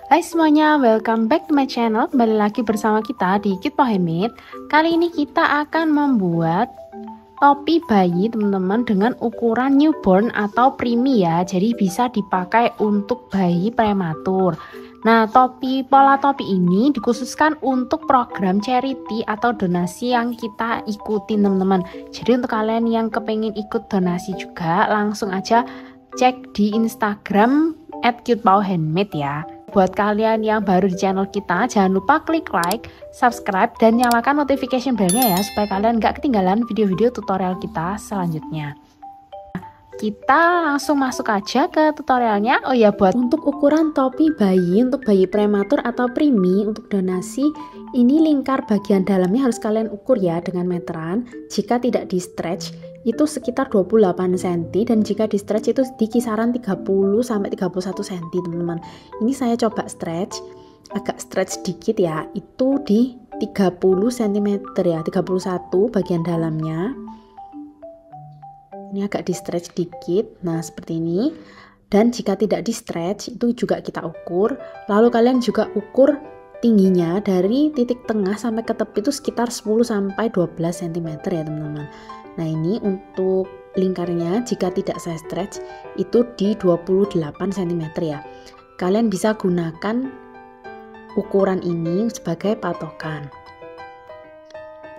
Hai semuanya, welcome back to my channel. Kembali lagi bersama kita di Cute Handmade. Kali ini kita akan membuat topi bayi teman-teman dengan ukuran newborn atau preemie ya. Jadi bisa dipakai untuk bayi prematur. Nah, pola topi ini dikhususkan untuk program charity atau donasi yang kita ikuti teman-teman. Jadi untuk kalian yang kepengen ikut donasi juga, langsung aja cek di Instagram @cutehandmade ya. Buat kalian yang baru di channel kita, jangan lupa klik like, subscribe, dan nyalakan notification bellnya ya, supaya kalian gak ketinggalan video-video tutorial kita selanjutnya. Kita langsung masuk aja ke tutorialnya. Oh ya, buat untuk ukuran topi bayi untuk bayi prematur atau preemie untuk donasi, ini lingkar bagian dalamnya harus kalian ukur ya dengan meteran. Jika tidak di stretch itu sekitar 28 cm, dan jika di stretch itu di kisaran 30 sampai 31 cm teman-teman. Ini saya coba stretch, agak stretch dikit ya, itu di 30 cm ya, 31 bagian dalamnya. Ini agak di stretch dikit, nah seperti ini. Dan jika tidak di stretch itu juga kita ukur. Lalu kalian juga ukur tingginya dari titik tengah sampai ke tepi itu sekitar 10 sampai 12 cm ya teman-teman. Nah ini untuk lingkarnya jika tidak saya stretch itu di 28 cm ya. Kalian bisa gunakan ukuran ini sebagai patokan.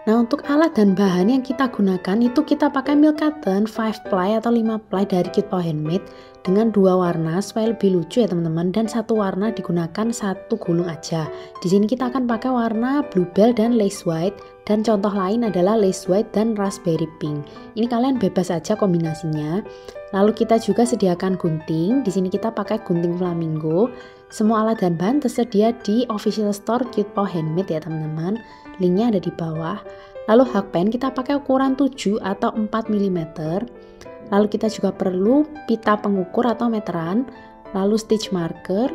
Nah untuk alat dan bahan yang kita gunakan itu kita pakai milk cotton 5 ply atau 5 ply dari Cute Handmade dengan 2 warna supaya lebih lucu ya teman-teman, dan satu warna digunakan satu gulung aja. Di sini kita akan pakai warna bluebell dan lace white, dan contoh lain adalah lace white dan raspberry pink. Ini kalian bebas aja kombinasinya. Lalu kita juga sediakan gunting. Di sini kita pakai gunting flamingo. Semua alat dan bahan tersedia di official store Cute Handmade ya teman-teman. Linknya ada di bawah. Lalu hakpen kita pakai ukuran 7 atau 4 mm. Lalu kita juga perlu pita pengukur atau meteran, lalu stitch marker,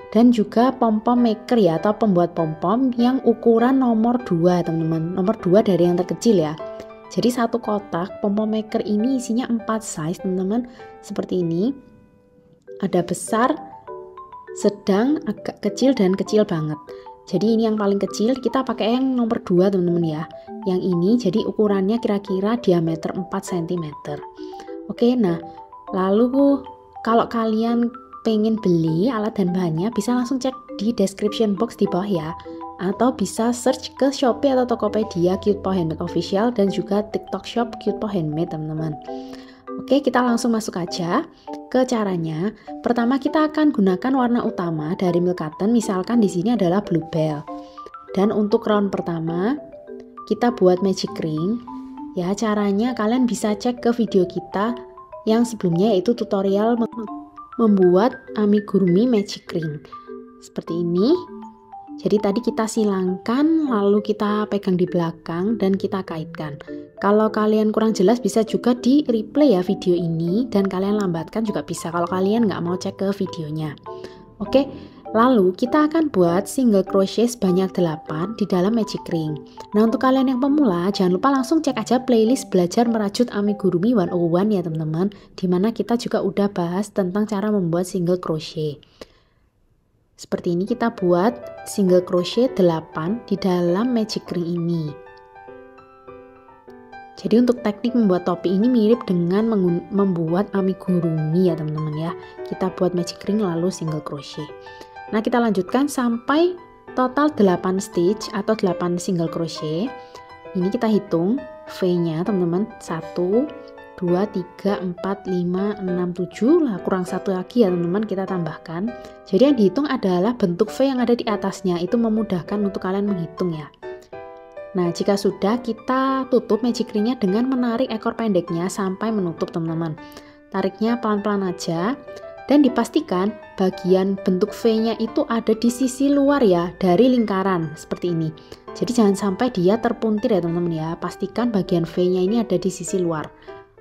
dan juga pom-pom maker ya, atau pembuat pom-pom yang ukuran nomor 2 teman-teman. Nomor 2 dari yang terkecil ya. Jadi satu kotak pom-pom maker ini isinya 4 size teman-teman, seperti ini. Ada besar, sedang, agak kecil, dan kecil banget. Jadi ini yang paling kecil, kita pakai yang nomor 2 teman-teman ya. Yang ini jadi ukurannya kira-kira diameter 4 cm. Oke, nah lalu kalau kalian pengen beli alat dan bahannya bisa langsung cek di description box di bawah ya. Atau bisa search ke Shopee atau Tokopedia Cute Handmade Official, dan juga TikTok Shop Cute Handmade teman-teman. Oke, kita langsung masuk aja ke caranya. Pertama kita akan gunakan warna utama dari milk cotton, misalkan di sini adalah bluebell. Dan untuk round pertama kita buat magic ring. Ya, caranya kalian bisa cek ke video kita yang sebelumnya, yaitu tutorial membuat amigurumi magic ring. Seperti ini. Jadi tadi kita silangkan, lalu kita pegang di belakang dan kita kaitkan. Kalau kalian kurang jelas bisa juga di replay ya video ini, dan kalian lambatkan juga bisa kalau kalian nggak mau cek ke videonya. Oke, lalu kita akan buat single crochet sebanyak 8 di dalam magic ring. Nah untuk kalian yang pemula jangan lupa langsung cek aja playlist belajar merajut amigurumi 101 ya teman-teman, dimana kita juga udah bahas tentang cara membuat single crochet. Seperti ini kita buat single crochet 8 di dalam magic ring ini. Jadi untuk teknik membuat topi ini mirip dengan membuat amigurumi ya teman-teman ya. Kita buat magic ring lalu single crochet. Nah kita lanjutkan sampai total 8 stitch atau 8 single crochet. Ini kita hitung V-nya teman-teman, 1, 2, 3, 4, 5, 6, 7, lah kurang satu lagi ya teman-teman kita tambahkan. Jadi yang dihitung adalah bentuk V yang ada di atasnya, itu memudahkan untuk kalian menghitung ya. Nah jika sudah, kita tutup magic ringnya dengan menarik ekor pendeknya sampai menutup teman-teman. Tariknya pelan-pelan aja, dan dipastikan bagian bentuk V-nya itu ada di sisi luar ya dari lingkaran seperti ini. Jadi jangan sampai dia terpuntir ya teman-teman ya. Pastikan bagian V-nya ini ada di sisi luar.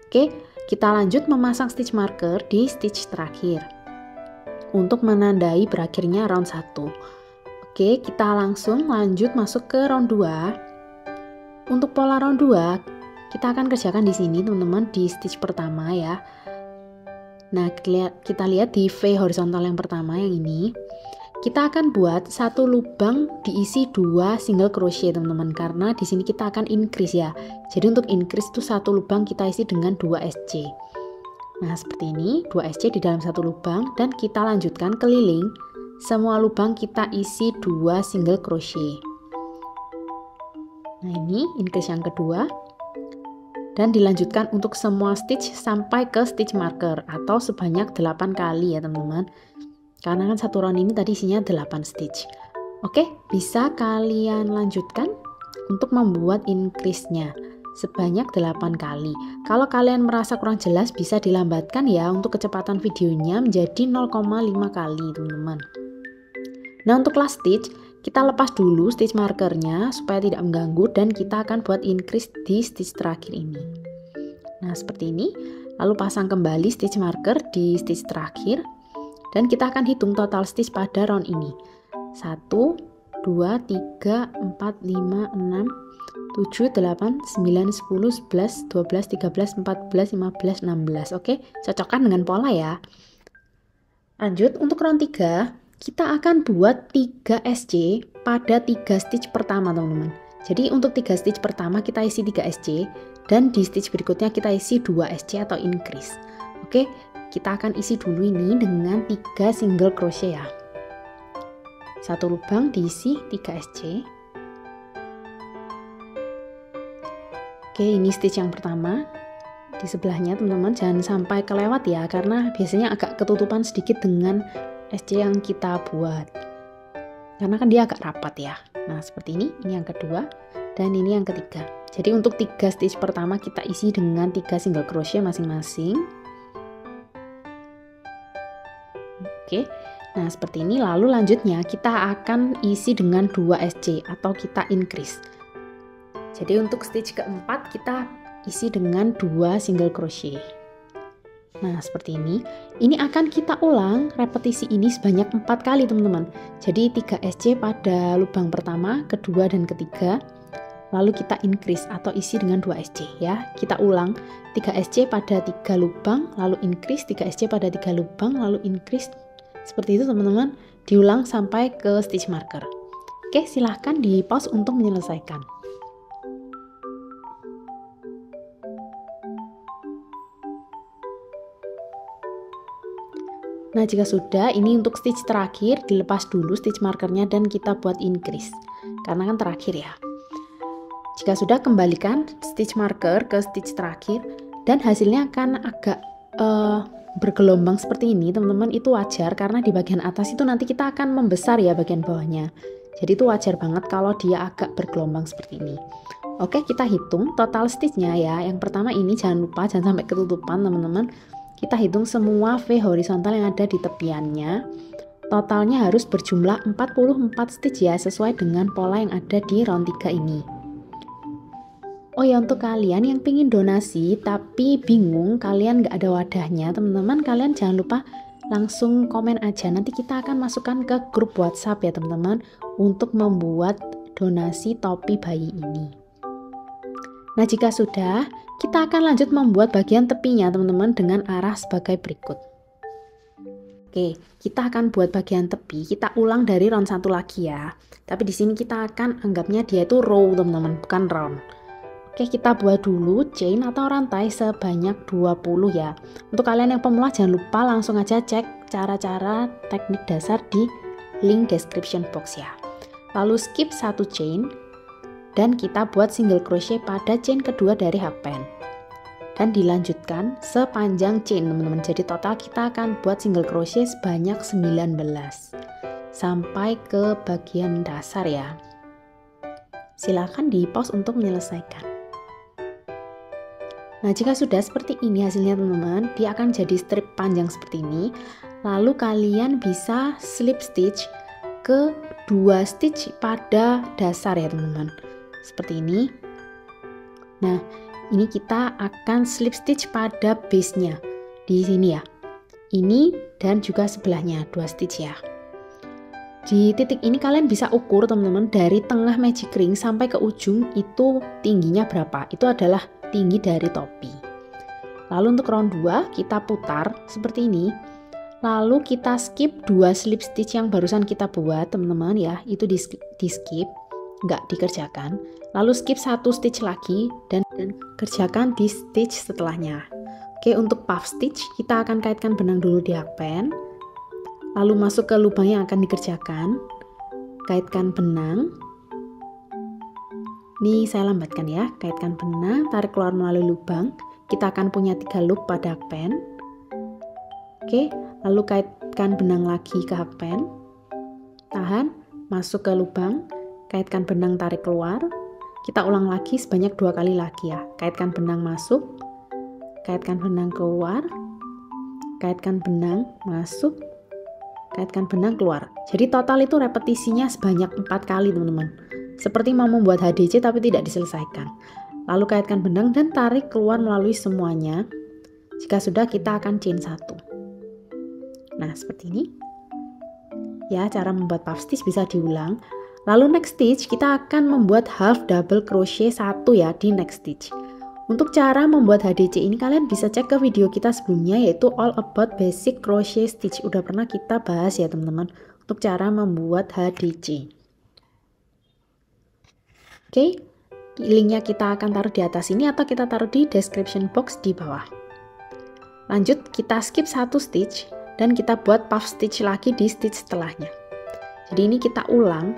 Oke, kita lanjut memasang stitch marker di stitch terakhir untuk menandai berakhirnya round 1. Oke, kita langsung lanjut masuk ke round 2. Untuk pola round 2 kita akan kerjakan di sini teman-teman, di stitch pertama ya. Nah, kita lihat di V horizontal yang pertama yang ini. kita akan buat satu lubang diisi 2 single crochet teman-teman, karena di sini kita akan increase ya. Jadi untuk increase itu satu lubang kita isi dengan 2 SC. Nah seperti ini, 2 SC di dalam satu lubang, dan kita lanjutkan keliling. Semua lubang kita isi 2 single crochet. Nah ini increase yang kedua, dan dilanjutkan untuk semua stitch sampai ke stitch marker atau sebanyak 8 kali ya teman-teman. Karena kan satu round ini tadi isinya 8 stitch. Oke, bisa kalian lanjutkan untuk membuat increase-nya sebanyak 8 kali. Kalau kalian merasa kurang jelas bisa dilambatkan ya untuk kecepatan videonya menjadi 0,5 kali teman-teman. Nah untuk last stitch, kita lepas dulu stitch markernya supaya tidak mengganggu, dan kita akan buat increase di stitch terakhir ini. Nah seperti ini, lalu pasang kembali stitch marker di stitch terakhir. Dan kita akan hitung total stitch pada round ini. 1, 2, 3, 4, 5, 6, 7, 8, 9, 10, 11, 12, 13, 14, 15, 16. Oke, cocokkan dengan pola ya. Lanjut, untuk round 3, kita akan buat 3 SC pada 3 stitch pertama teman-teman. Jadi untuk 3 stitch pertama kita isi 3 SC, dan di stitch berikutnya kita isi 2 SC atau increase. Oke, kita akan isi dulu ini dengan 3 single crochet ya. Satu lubang diisi 3 SC. Oke, ini stitch yang pertama. Di sebelahnya teman-teman jangan sampai kelewat ya, karena biasanya agak ketutupan sedikit dengan SC yang kita buat. Karena kan dia agak rapat ya. Nah, seperti ini yang kedua, dan ini yang ketiga. Jadi untuk 3 stitch pertama kita isi dengan 3 single crochet masing-masing. Oke, nah seperti ini. Lalu lanjutnya kita akan isi dengan 2 SC atau kita increase. Jadi untuk stitch keempat kita isi dengan 2 single crochet. Nah seperti ini. Ini akan kita ulang repetisi ini sebanyak 4 kali teman-teman. Jadi 3 SC pada lubang pertama, kedua, dan ketiga. Lalu kita increase atau isi dengan 2 SC ya. Kita ulang 3 SC pada 3 lubang, lalu increase, 3 SC pada 3 lubang, lalu increase. Seperti itu teman-teman, diulang sampai ke stitch marker. Oke, silahkan di pause untuk menyelesaikan. Nah jika sudah, ini untuk stitch terakhir, dilepas dulu stitch markernya dan kita buat increase, karena kan terakhir ya. Jika sudah, kembalikan stitch marker ke stitch terakhir, dan hasilnya akan agak bergelombang seperti ini teman-teman. Itu wajar karena di bagian atas itu nanti kita akan membesar ya bagian bawahnya. Jadi itu wajar banget kalau dia agak bergelombang seperti ini. Oke, kita hitung total stitchnya ya. Yang pertama ini jangan lupa, jangan sampai ketutupan teman-teman. Kita hitung semua V horizontal yang ada di tepiannya. Totalnya harus berjumlah 44 stitch ya, sesuai dengan pola yang ada di round 3 ini. Oh ya, untuk kalian yang pingin donasi tapi bingung, kalian nggak ada wadahnya teman-teman, kalian jangan lupa langsung komen aja, nanti kita akan masukkan ke grup WhatsApp ya teman-teman untuk membuat donasi topi bayi ini. Nah jika sudah, kita akan lanjut membuat bagian tepinya teman-teman dengan arah sebagai berikut. Oke, kita akan buat bagian tepi, kita ulang dari round 1 lagi ya. Tapi di sini kita akan anggapnya dia itu row teman-teman, bukan round. Oke, kita buat dulu chain atau rantai sebanyak 20 ya. Untuk kalian yang pemula jangan lupa langsung aja cek cara-cara teknik dasar di link description box ya. Lalu skip 1 chain dan kita buat single crochet pada chain kedua dari halfpan. Dan dilanjutkan sepanjang chain teman-teman. Jadi total kita akan buat single crochet sebanyak 19 sampai ke bagian dasar ya. Silahkan di pause untuk menyelesaikan. Nah jika sudah seperti ini hasilnya teman-teman, dia akan jadi strip panjang seperti ini. Lalu kalian bisa slip stitch ke 2 stitch pada dasar ya teman-teman, seperti ini. Nah ini kita akan slip stitch pada base nya di sini ya, ini dan juga sebelahnya 2 stitch ya. Di titik ini kalian bisa ukur teman-teman, dari tengah magic ring sampai ke ujung itu tingginya berapa, itu adalah tinggi dari topi. Lalu untuk round 2 kita putar seperti ini. Lalu kita skip 2 slip stitch yang barusan kita buat teman-teman ya, itu di skip, nggak dikerjakan. Lalu skip 1 stitch lagi dan kerjakan di stitch setelahnya. Oke, untuk puff stitch kita akan kaitkan benang dulu di hakpen, lalu masuk ke lubang yang akan dikerjakan, kaitkan benang. Ini saya lambatkan ya, kaitkan benang, tarik keluar melalui lubang. Kita akan punya 3 loop pada hakpen. Oke, lalu kaitkan benang lagi ke hakpen, tahan, masuk ke lubang, kaitkan benang, tarik keluar. Kita ulang lagi sebanyak 2 kali lagi ya. Kaitkan benang masuk, kaitkan benang keluar, kaitkan benang masuk, kaitkan benang keluar. Jadi total itu repetisinya sebanyak 4 kali teman-teman. Seperti mau membuat HDC tapi tidak diselesaikan. Lalu kaitkan benang dan tarik keluar melalui semuanya. Jika sudah, kita akan chain 1. Nah, seperti ini. Ya, cara membuat puff stitch bisa diulang. Lalu next stitch kita akan membuat half double crochet 1 ya di next stitch. Untuk cara membuat HDC ini kalian bisa cek ke video kita sebelumnya, yaitu all about basic crochet stitch. Udah pernah kita bahas ya teman-teman untuk cara membuat HDC. Oke, linknya kita akan taruh di atas ini atau kita taruh di description box di bawah. Lanjut, kita skip 1 stitch dan kita buat puff stitch lagi di stitch setelahnya. Jadi ini kita ulang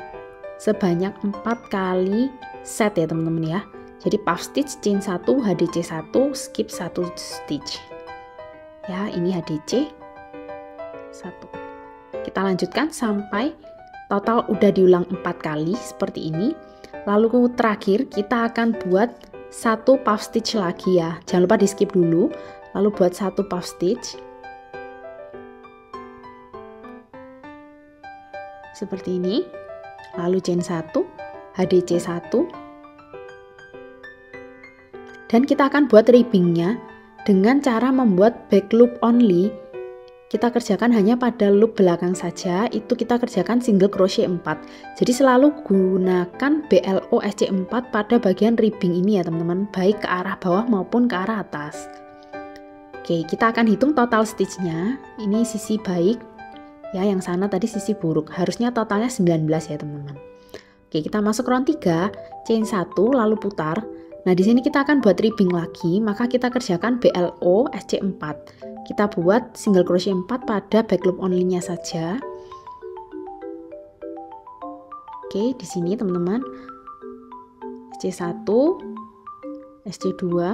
sebanyak 4 kali set ya teman-teman ya. Jadi puff stitch, chain 1, HDC 1, skip 1 stitch. Ya, ini HDC 1. Kita lanjutkan sampai total udah diulang 4 kali seperti ini. Lalu terakhir kita akan buat 1 puff stitch lagi ya. Jangan lupa di skip dulu. Lalu buat 1 puff stitch. Seperti ini. Lalu chain 1, HDC 1. Dan kita akan buat ribbingnya dengan cara membuat back loop only. Kita kerjakan hanya pada loop belakang saja, itu kita kerjakan single crochet 4. Jadi selalu gunakan BLO SC4 pada bagian ribbing ini ya teman-teman, baik ke arah bawah maupun ke arah atas. Oke, kita akan hitung total stitchnya. Ini sisi baik, ya yang sana tadi sisi buruk. Harusnya totalnya 19 ya teman-teman. Oke, kita masuk round 3, chain 1, lalu putar. Nah, di sini kita akan buat ribbing lagi, maka kita kerjakan BLO SC4. Kita buat single crochet 4 pada back loop only-nya saja. Oke, di sini teman-teman. SC1, SC2,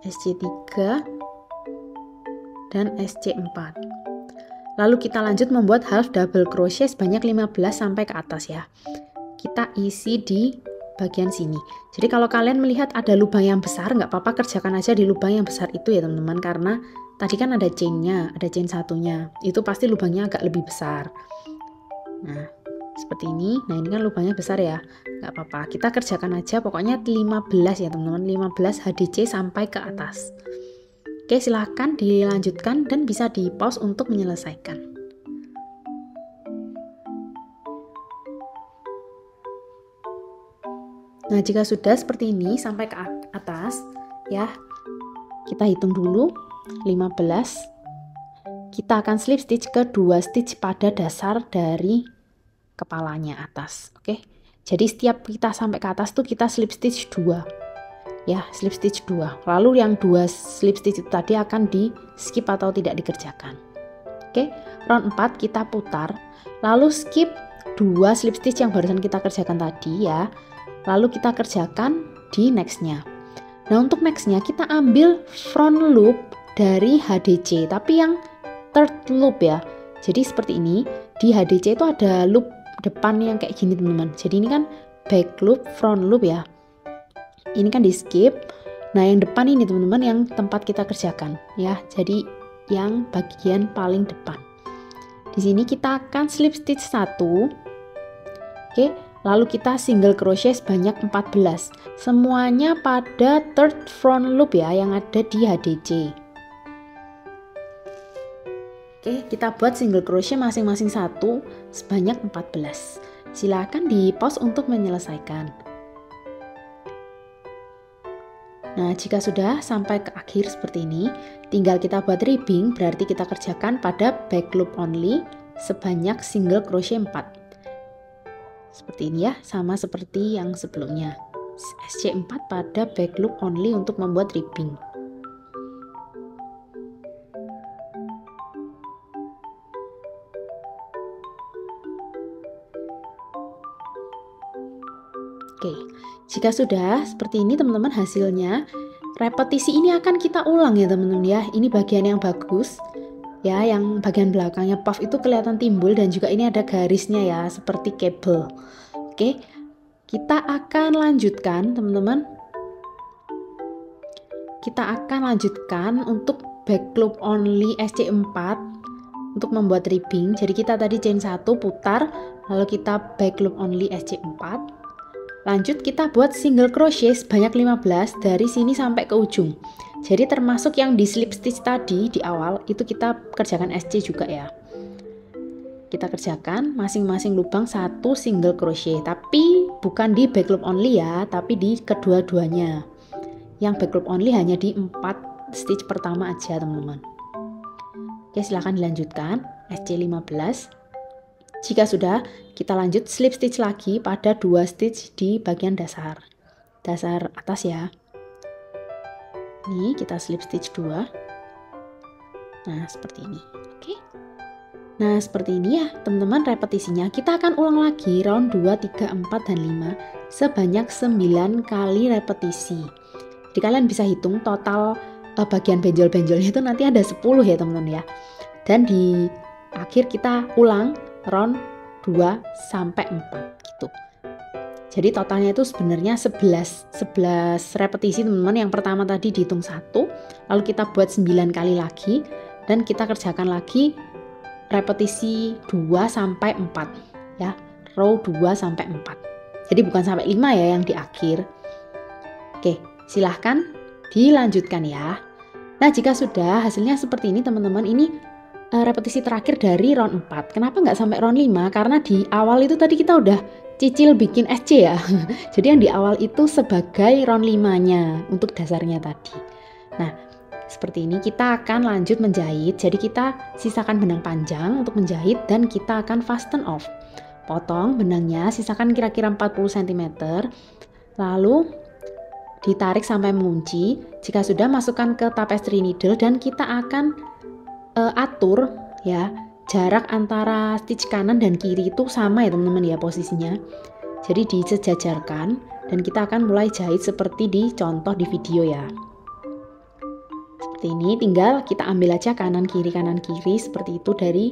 SC3, dan SC4. Lalu kita lanjut membuat half double crochet sebanyak 15 sampai ke atas ya. Kita isi di bagian sini. Jadi kalau kalian melihat ada lubang yang besar, nggak apa-apa, kerjakan aja di lubang yang besar itu ya teman-teman, karena tadi kan ada chainnya, ada chain satunya, itu pasti lubangnya agak lebih besar. Nah, seperti ini. Nah, ini kan lubangnya besar ya, nggak apa-apa, kita kerjakan aja pokoknya 15 ya teman-teman, 15 HDC sampai ke atas. Oke, silahkan dilanjutkan dan bisa di pause untuk menyelesaikan. Nah, jika sudah seperti ini sampai ke atas ya, kita hitung dulu 15. Kita akan slip stitch ke 2 stitch pada dasar dari kepalanya atas. Oke. Jadi setiap kita sampai ke atas tuh kita slip stitch 2. Ya, slip stitch 2. Lalu yang 2 slip stitch itu tadi akan di skip atau tidak dikerjakan. Oke. Round 4 kita putar, lalu skip 2 slip stitch yang barusan kita kerjakan tadi ya. Lalu kita kerjakan di nextnya. Nah, untuk nextnya kita ambil front loop dari HDC, tapi yang third loop ya. Jadi seperti ini, di HDC itu ada loop depan yang kayak gini teman-teman. Jadi ini kan back loop, front loop ya. Ini kan di skip. Nah, yang depan ini teman-teman yang tempat kita kerjakan ya. Jadi yang bagian paling depan. Di sini kita akan slip stitch 1. Oke. Lalu kita single crochet sebanyak 14. Semuanya pada third front loop ya yang ada di HDC. Oke, kita buat single crochet masing-masing 1 sebanyak 14. Silakan di pause untuk menyelesaikan. Nah, jika sudah sampai ke akhir seperti ini, tinggal kita buat ribbing, berarti kita kerjakan pada back loop only sebanyak single crochet 4. Seperti ini ya, sama seperti yang sebelumnya. SC4 pada back loop only untuk membuat ribbing. Oke, jika sudah seperti ini teman-teman hasilnya, repetisi ini akan kita ulang ya teman-teman ya. Ini bagian yang bagus ya, yang bagian belakangnya puff itu kelihatan timbul dan juga ini ada garisnya ya, seperti kabel. Oke, kita akan lanjutkan teman-teman. Kita akan lanjutkan untuk back loop only SC4 untuk membuat ribbing. Jadi kita tadi chain 1 putar, lalu kita back loop only SC4. Lanjut kita buat single crochet sebanyak 15 dari sini sampai ke ujung. Jadi termasuk yang di slip stitch tadi di awal itu kita kerjakan SC juga ya. Kita kerjakan masing-masing lubang 1 single crochet, tapi bukan di back loop only ya, tapi di kedua-duanya. Yang back loop only hanya di 4 stitch pertama aja teman-teman. Oke, silahkan dilanjutkan SC 15. Jika sudah, kita lanjut slip stitch lagi pada 2 stitch di bagian dasar atas ya. Ini kita slip stitch 2. Nah, seperti ini. Oke. Nah, seperti ini ya, teman-teman repetisinya. Kita akan ulang lagi round 2, 3, 4, dan 5 sebanyak 9 kali repetisi. Jadi kalian bisa hitung total bagian benjol-benjolnya itu nanti ada 10 ya, teman-teman ya. Dan di akhir kita ulang round 2 sampai 4 gitu. Jadi totalnya itu sebenarnya 11 repetisi teman-teman. Yang pertama tadi dihitung 1, lalu kita buat 9 kali lagi dan kita kerjakan lagi repetisi 2 sampai 4 ya. Row 2 sampai 4. Jadi bukan sampai 5 ya yang di akhir. Oke, silahkan dilanjutkan ya. Nah, jika sudah hasilnya seperti ini teman-teman, ini repetisi terakhir dari round 4. Kenapa nggak sampai round 5? Karena di awal itu tadi kita udah cicil bikin SC ya. Jadi yang di awal itu sebagai round 5-nya untuk dasarnya tadi. Nah, seperti ini kita akan lanjut menjahit. Jadi kita sisakan benang panjang untuk menjahit dan kita akan fasten off. Potong benangnya, sisakan kira-kira 40 cm. Lalu ditarik sampai mengunci. Jika sudah, masukkan ke tapestry needle dan kita akan atur ya jarak antara stitch kanan dan kiri itu sama ya teman-teman ya posisinya. Jadi disejajarkan dan kita akan mulai jahit seperti di contoh di video ya. Seperti ini, tinggal kita ambil aja kanan kiri seperti itu dari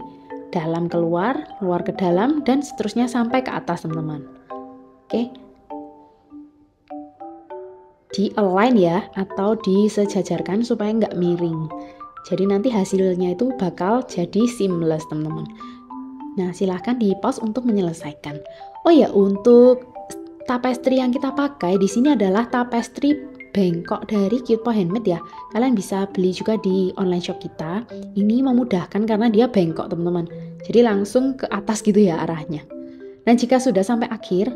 dalam keluar, keluar ke dalam dan seterusnya sampai ke atas teman-teman. Oke. Di align ya atau disejajarkan supaya nggak miring. Jadi nanti hasilnya itu bakal jadi seamless teman-teman. Nah, silahkan di pause untuk menyelesaikan. Oh ya, untuk tapestry yang kita pakai di sini adalah tapestry bengkok dari Cute Paw Handmade ya. Kalian bisa beli juga di online shop kita. Ini memudahkan karena dia bengkok teman-teman. Jadi langsung ke atas gitu ya arahnya. Dan jika sudah sampai akhir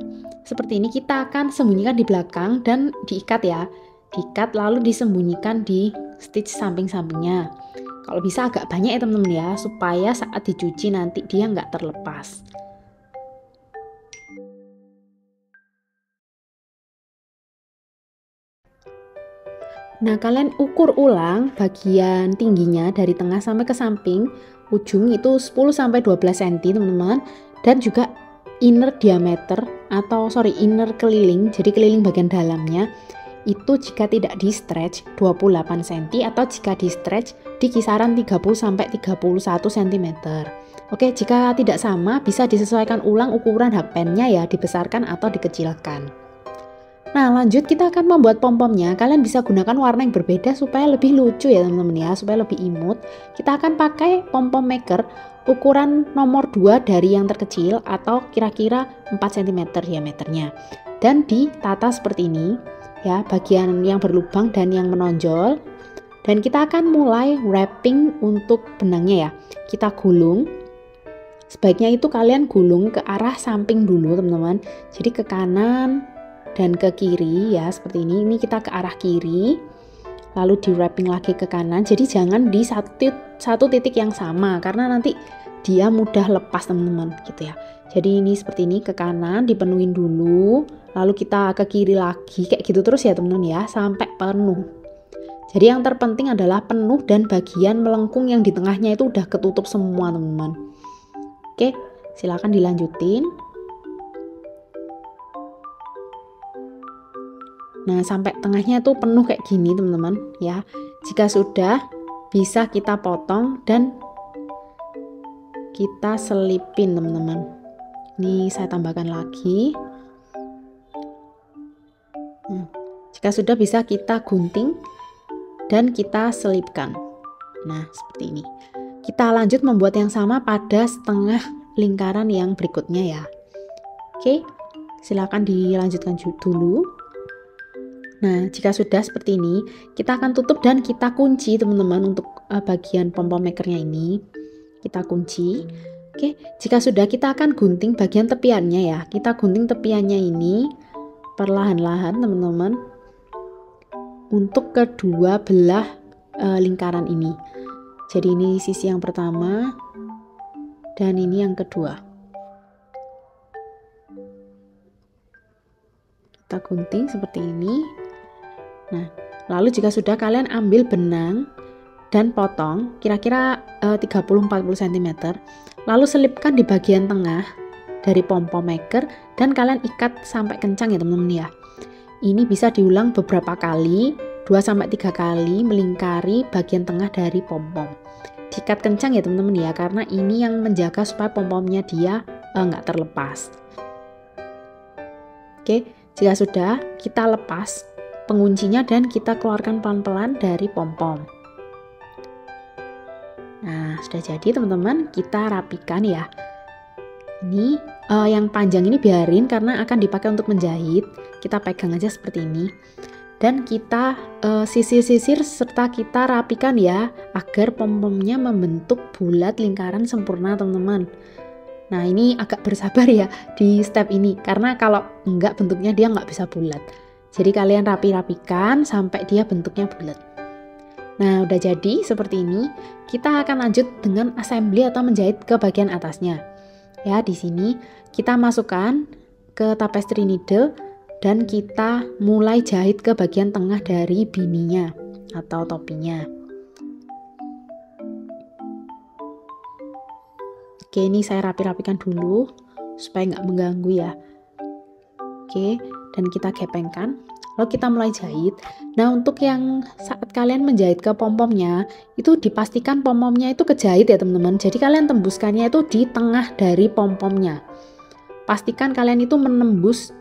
seperti ini, kita akan sembunyikan di belakang dan diikat ya. Diikat lalu disembunyikan di stitch samping-sampingnya. Kalau bisa agak banyak ya teman-teman ya, supaya saat dicuci nanti dia nggak terlepas. Nah, kalian ukur ulang bagian tingginya dari tengah sampai ke samping ujung itu 10-12 cm teman-teman, dan juga inner diameter inner keliling, jadi keliling bagian dalamnya itu jika tidak di stretch 28 cm atau jika di stretch di kisaran 30-31 cm. Oke, jika tidak sama bisa disesuaikan ulang ukuran hakpennya ya, dibesarkan atau dikecilkan. Nah, lanjut kita akan membuat pom-pomnya. Kalian bisa gunakan warna yang berbeda supaya lebih lucu ya teman-teman ya, supaya lebih imut. Kita akan pakai pom-pom maker ukuran nomor 2 dari yang terkecil atau kira-kira 4 cm diameternya. Dan ditata seperti ini ya, bagian yang berlubang dan yang menonjol. Dan kita akan mulai wrapping untuk benangnya ya. Kita gulung. Sebaiknya itu kalian gulung ke arah samping dulu teman-teman. Jadi ke kanan dan ke kiri ya, seperti ini. Ini kita ke arah kiri, lalu di wrapping lagi ke kanan. Jadi jangan di satu titik yang sama, karena nanti dia mudah lepas teman-teman gitu ya. Jadi ini seperti ini, ke kanan dipenuhin dulu, lalu kita ke kiri lagi, kayak gitu terus ya teman-teman ya, sampai penuh. Jadi yang terpenting adalah penuh dan bagian melengkung yang di tengahnya itu udah ketutup semua teman-teman. Oke, silakan dilanjutin. Nah, sampai tengahnya tuh penuh kayak gini teman-teman ya. Jika sudah, bisa kita potong dan kita selipin teman-teman. Ini saya tambahkan lagi. Jika sudah, bisa kita gunting dan kita selipkan. Nah, seperti ini. Kita lanjut membuat yang sama pada setengah lingkaran yang berikutnya ya. Oke, silakan dilanjutkan dulu. Nah, jika sudah seperti ini, kita akan tutup dan kita kunci teman-teman untuk bagian pom-pom makernya ini. Kita kunci. Oke, jika sudah, kita akan gunting bagian tepiannya ya. Kita gunting tepiannya ini perlahan-lahan teman-teman untuk kedua belah lingkaran ini. Jadi ini sisi yang pertama dan ini yang kedua. Kita gunting seperti ini. Nah, lalu jika sudah, kalian ambil benang dan potong kira-kira 30-40 cm, lalu selipkan di bagian tengah dari pom-pom maker dan kalian ikat sampai kencang ya teman-teman ya. Ini bisa diulang beberapa kali, 2-3 kali melingkari bagian tengah dari pom-pom. Diikat kencang ya teman-teman ya, karena ini yang menjaga supaya pom-pomnya dia nggak terlepas. Oke, jika sudah, kita lepas penguncinya dan kita keluarkan pelan-pelan dari pom-pom. Nah, sudah jadi teman-teman, kita rapikan ya. Ini yang panjang ini biarin karena akan dipakai untuk menjahit. Kita pegang aja seperti ini. Dan kita sisir-sisir serta kita rapikan ya, agar pom-pomnya membentuk bulat lingkaran sempurna teman-teman. Nah, ini agak bersabar ya di step ini, karena kalau enggak bentuknya dia nggak bisa bulat. Jadi kalian rapikan sampai dia bentuknya bulat. Nah, udah jadi seperti ini. Kita akan lanjut dengan assembly atau menjahit ke bagian atasnya. Ya, di sini kita masukkan ke tapestry needle dan kita mulai jahit ke bagian tengah dari bininya atau topinya. Oke, ini saya rapikan dulu supaya nggak mengganggu ya. Oke, dan kita gepengkan, lalu kita mulai jahit. Nah, untuk yang saat kalian menjahit ke pom-pomnya, itu dipastikan pom-pomnya itu kejahit ya teman-teman. Jadi kalian tembuskannya itu di tengah dari pom-pomnya. Pastikan kalian itu menembus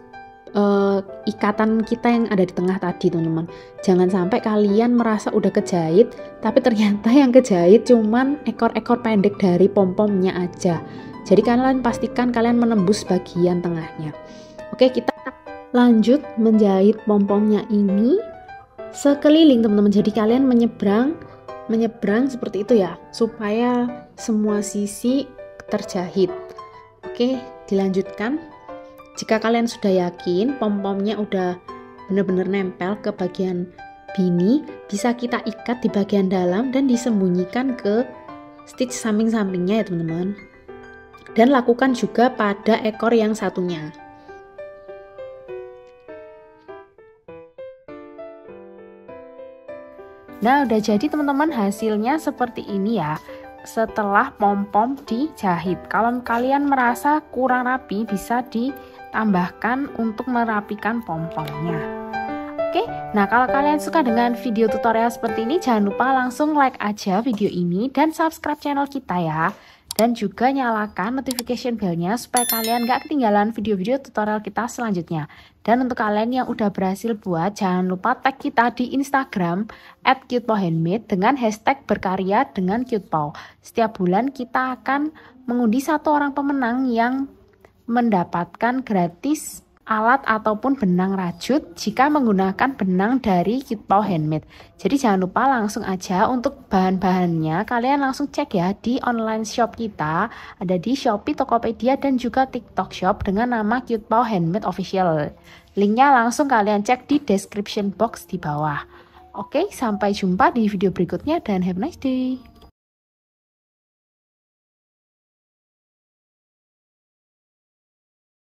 ikatan kita yang ada di tengah tadi teman-teman. Jangan sampai kalian merasa udah kejahit, tapi ternyata yang kejahit cuman ekor-ekor pendek dari pom-pomnya aja. Jadi kalian pastikan kalian menembus bagian tengahnya. Oke, kita lanjut menjahit pom-pomnya ini sekeliling teman-teman. Jadi kalian menyeberang seperti itu ya, supaya semua sisi terjahit. Oke, dilanjutkan. Jika kalian sudah yakin pom-pomnya udah benar-benar nempel ke bagian bini, bisa kita ikat di bagian dalam dan disembunyikan ke stitch samping-sampingnya ya teman-teman. Dan lakukan juga pada ekor yang satunya. Nah, udah jadi teman-teman, hasilnya seperti ini ya. Setelah pom-pom dijahit, kalau kalian merasa kurang rapi, bisa ditambahkan untuk merapikan pom-pomnya. Oke, nah kalau kalian suka dengan video tutorial seperti ini, jangan lupa langsung like aja video ini dan subscribe channel kita ya. Dan juga nyalakan notification bell-nya supaya kalian gak ketinggalan video-video tutorial kita selanjutnya. Dan untuk kalian yang udah berhasil buat, jangan lupa tag kita di Instagram @cutepawhandmade dengan hashtag berkarya dengan cutepaw. Setiap bulan kita akan mengundi 1 orang pemenang yang mendapatkan gratis alat ataupun benang rajut jika menggunakan benang dari Cute Pau Handmade. Jadi jangan lupa langsung aja untuk bahan-bahannya kalian langsung cek ya di online shop kita, ada di Shopee, Tokopedia dan juga TikTok Shop dengan nama Cute Pau Handmade Official. Linknya langsung kalian cek di description box di bawah. Oke, sampai jumpa di video berikutnya dan have a nice day.